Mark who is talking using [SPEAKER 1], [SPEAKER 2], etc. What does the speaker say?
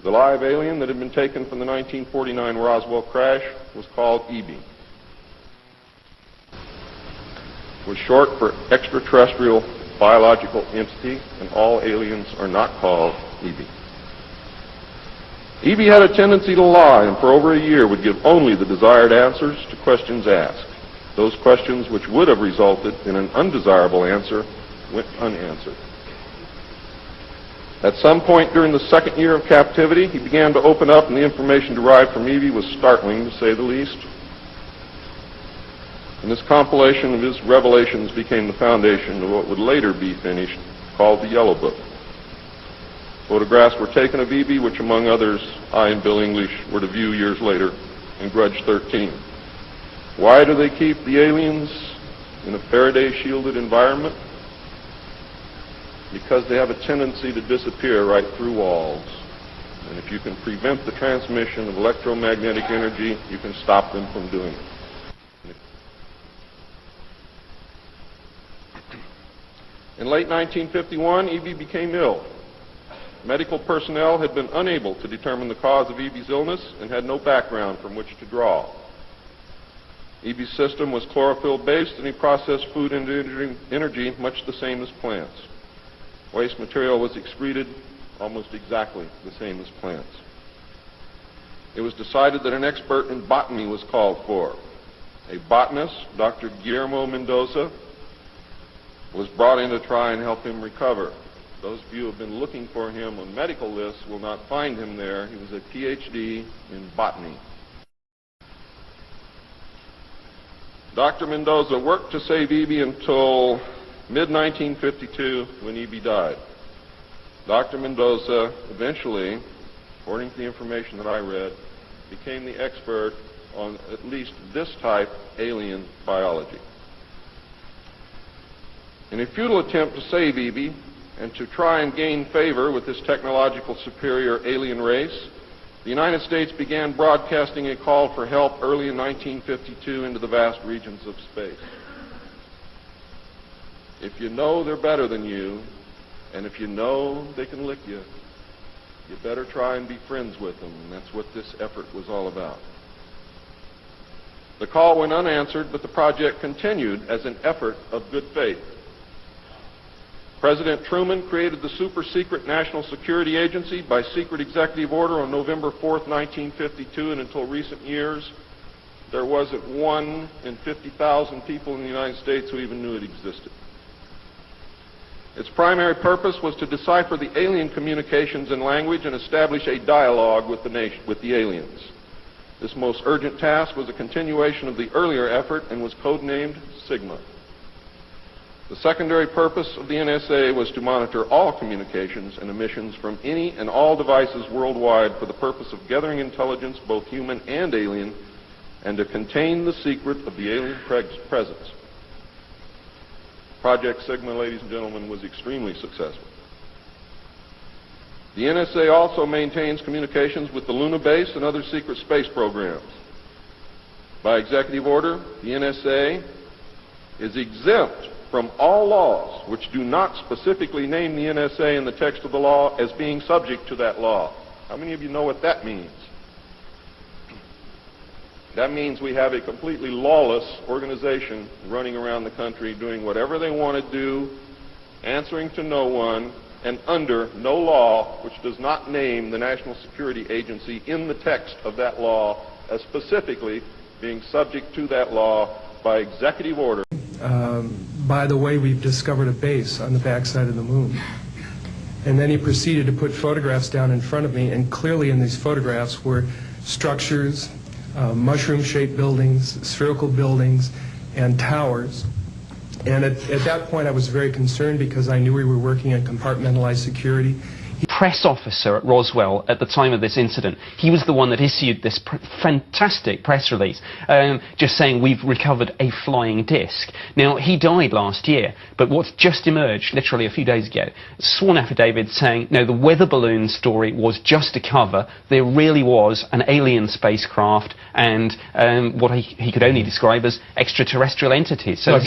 [SPEAKER 1] The live alien that had been taken from the 1949 Roswell crash was called EBE. It was short for extraterrestrial biological entity, and all aliens are not called EBE. EBE had a tendency to lie, and for over a year would give only the desired answers to questions asked. Those questions which would have resulted in an undesirable answer went unanswered. At some point during the second year of captivity, he began to open up, and the information derived from EBE was startling, to say the least. And this compilation of his revelations became the foundation of what would later be finished, called the Yellow Book. Photographs were taken of EBE, which among others, I and Bill English were to view years later in Grudge 13. Why do they keep the aliens in a Faraday-shielded environment? Because they have a tendency to disappear right through walls. And if you can prevent the transmission of electromagnetic energy, you can stop them from doing it. In late 1951, EBE became ill. Medical personnel had been unable to determine the cause of EBE's illness and had no background from which to draw. EBE's system was chlorophyll-based, and he processed food into energy much the same as plants. Waste material was excreted almost exactly the same as plants. It was decided that an expert in botany was called for. A botanist, Dr. Guillermo Mendoza, was brought in to try and help him recover. Those of you who have been looking for him on medical lists will not find him there. He was a PhD in botany. Dr. Mendoza worked to save EBE until mid-1952 when EBE died. Dr. Mendoza eventually, according to the information that I read, became the expert on at least this type alien biology. In a futile attempt to save EBE and to try and gain favor with this technological superior alien race, the United States began broadcasting a call for help early in 1952 into the vast regions of space. If you know they're better than you, and if you know they can lick you, you better try and be friends with them, and that's what this effort was all about. The call went unanswered, but the project continued as an effort of good faith. President Truman created the super-secret National Security Agency by secret executive order on November 4th, 1952, and until recent years, there wasn't 1 in 50,000 people in the United States who even knew it existed. Its primary purpose was to decipher the alien communications and language and establish a dialogue with the aliens. This most urgent task was a continuation of the earlier effort and was codenamed Sigma. The secondary purpose of the NSA was to monitor all communications and emissions from any and all devices worldwide for the purpose of gathering intelligence, both human and alien, and to contain the secret of the alien presence. Project Sigma, ladies and gentlemen, was extremely successful. The NSA also maintains communications with the Luna base and other secret space programs. By executive order, the NSA is exempt from all laws which do not specifically name the NSA in the text of the law as being subject to that law. How many of you know what that means? That means we have a completely lawless organization running around the country doing whatever they want to do, answering to no one, and under no law which does not name the National Security Agency in the text of that law as specifically being subject to that law by executive order.
[SPEAKER 2] By the way, we've discovered a base on the backside of the moon. And then he proceeded to put photographs down in front of me, and clearly in these photographs were structures, mushroom-shaped buildings, spherical buildings, and towers. And at that point I was very concerned because I knew we were working on compartmentalized security.
[SPEAKER 3] Press officer at Roswell at the time of this incident, he was the one that issued this fantastic press release just saying we've recovered a flying disc. Now, he died last year, but what's just emerged literally a few days ago, sworn affidavit saying no, the weather balloon story was just a cover. There really was an alien spacecraft and what he could only describe as extraterrestrial entities. So